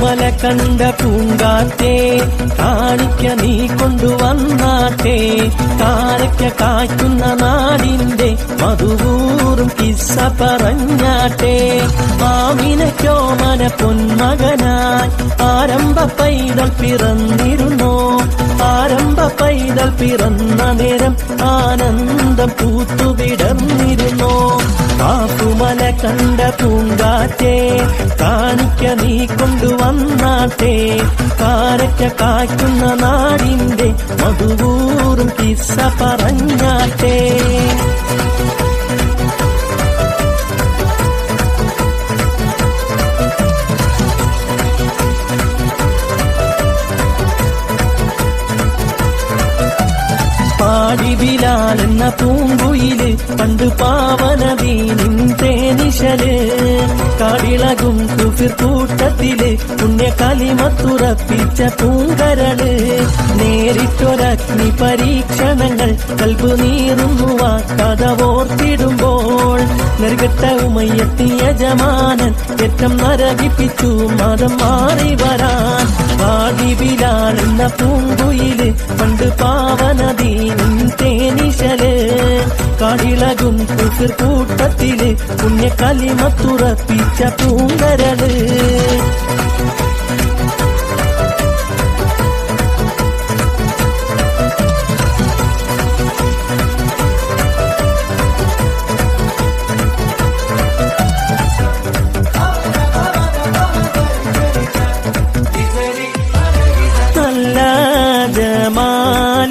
കാട്ടുമല കണ്ട പൂങ്കാറ്റേ കാണിക്ക നീ കൊണ്ടുവന്നാട്ടെ കാരയ്ക്ക കായ്ക്കുന്ന നാടിന്റെ മധുവൂറും കിസ്സ പറഞ്ഞാട്ടെ മാമിനയ്ക്കോ മന പൊന്മകനായി ആരംഭ പൈതൽ പിറന്നിരുന്നോ ആരംഭ പൈതൽ പിറന്ന നേരം ആനന്ദം പൂത്തുവിടർന്നിരുന്നോ കാട്ടുമല കണ്ട പൂങ്കാറ്റേ കാണിക്ക നീ കൊണ്ടുവന്നാട്ടെ കാരയ്ക്ക കായ്ക്കുന്ന നാടിന്റെ മധുവൂറും കിസ്സ പറഞ്ഞാട്ടെ പാടി ബിലാൽ എന്ന പൂങ്കുയില് പണ്ട് പാവനദീനിൻ തേനിശല് കാടിളകും കുഫിർ കൂട്ടത്തില് പുണ്യ കലിമത്തുറപ്പിച്ച പൂങ്കരള് നേരിട്ടൊരഗ്നി പരീക്ഷണങ്ങൾ കൽബ് നീറുന്നുവാ കഥ ഓർത്തിടുമ്പോൾ നെറുകെട്ട ഉമയ്യത്തിയ യജമാനൻ ഏറ്റം നരകിപ്പിച്ചു മതം മാറി വരാൻ പാടി ബിലാൽ എന്ന പൂങ്കുയില് പണ്ട് പാവനദീനിൻ തേനിശല് കാടിളകും കുഫിർ കൂട്ടത്തില് പുണ്യ കലിമത്തുറപ്പിച്ച പൂങ്കരള്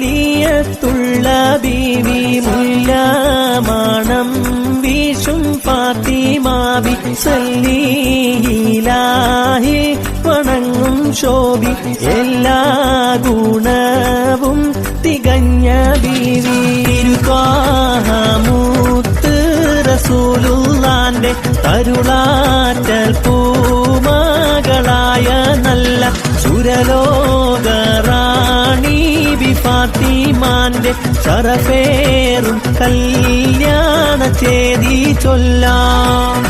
ജമാലിയത്തുള്ള ബീവി മുല്ലമണം വീശും ഫാത്തിമാവി സല്ലീലാഹി വണങ്ങും ശോഭി എല്ലാ ഗുണവും തികഞ്ഞ ബീവി തിരുകാഹമൂത്ത് റസൂലുള്ളാന്റെ തരുളാറ്റൽ പൂമകളായ നല്ല സുരലോകറാണി ഫാത്തിമാന്റെ ശറഫേറും കല്യാണ ചേതി ചൊല്ലാം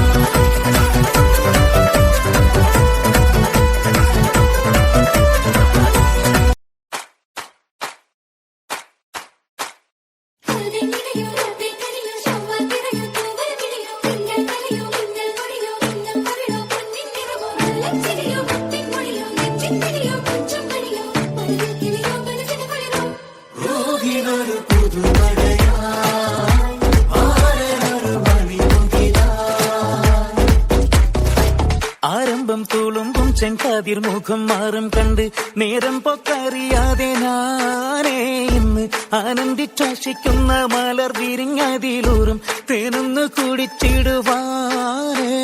ആരംഭം തുളുമ്പും ചെങ്കതിർ മുഖം മാറും കണ്ട് നേരം പൊക്കറിയാതെ ഞാനേ ഇന്ന് ആനന്ദിച്ചാശിക്കുന്ന മലർ വിരിഞ്ഞതിലൂറും തേനൊന്ന് കുടിച്ചിടുവാനേ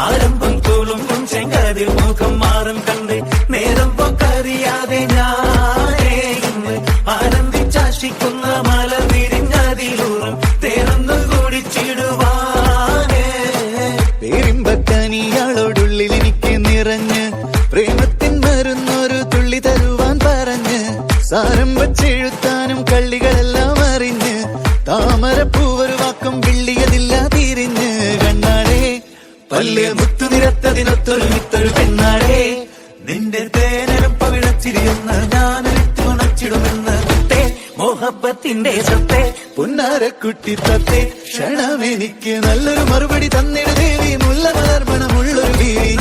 ആരംഭം തുളുമ്പും ചെങ്കതിർ മുഖം മാറും കണ്ട് നേരം പൊക്കറിയാതെ ഞാനേ ഇന്ന് ആനന്ദിച്ചാശിക്കുന്ന മലർ വിരിഞ്ഞതിലൂറും തേനൊന്ന് കുടിച്ചിടുവാനേ പേരിമ്പക്കനിയാളോടുള്ളിൽ എനിക്ക് നിറഞ്ഞ് പ്രേമത്തിൻ മരുന്നൊരു തുള്ളി തരുവാൻ പറഞ്ഞ് സാരം വച്ചെഴുത്താനും കള്ളികളെല്ലാം അറിഞ്ഞ് താമരപ്പൂവൊരു വാക്കും വിള്ളിയതില്ല തിരിഞ്ഞ് കണ്ണാടേ പല്ല് മുത്തു നിരത്തതിനൊത്തൊരു വിത്തൊരു പെണ്ണാടേ നിന്റെ തേനലും പവിഴച്ചിരിയെന്ന് ഞാനൊരിത്തു ഉണച്ചിടുമെന്ന് മോഹബത്തിന്റെ സത്തേ പുന്നാരക്കുട്ടി തത്തേ ക്ഷണമെനിക്ക് നല്ലൊരു മറുപടി തന്നിട ദേവി മുല്ല മലർമണമുള്ളൊരു ബീവി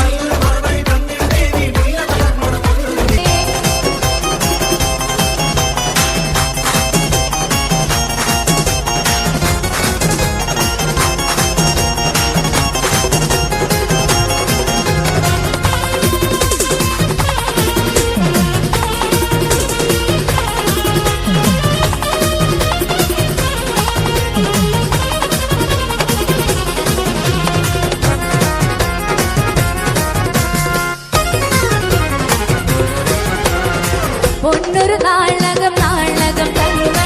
പൊന്നൊരു നാളകം നാളകം തങ്ങൾ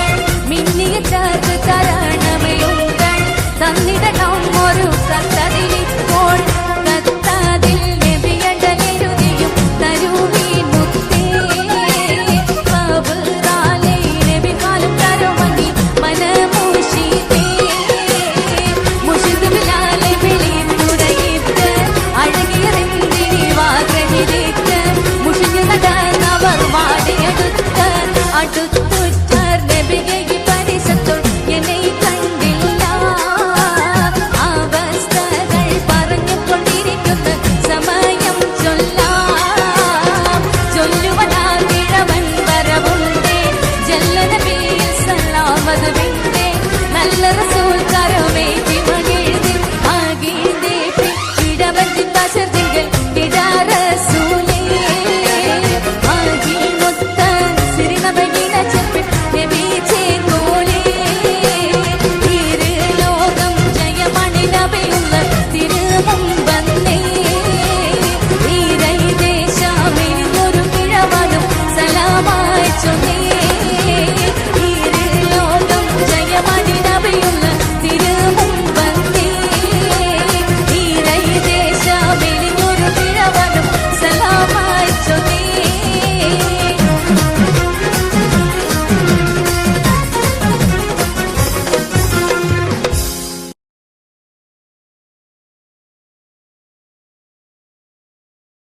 മിന്നിയ ചേർത്ത് തരണമയുങ്ങൾ തന്നിടണം ഒരു സന്തതി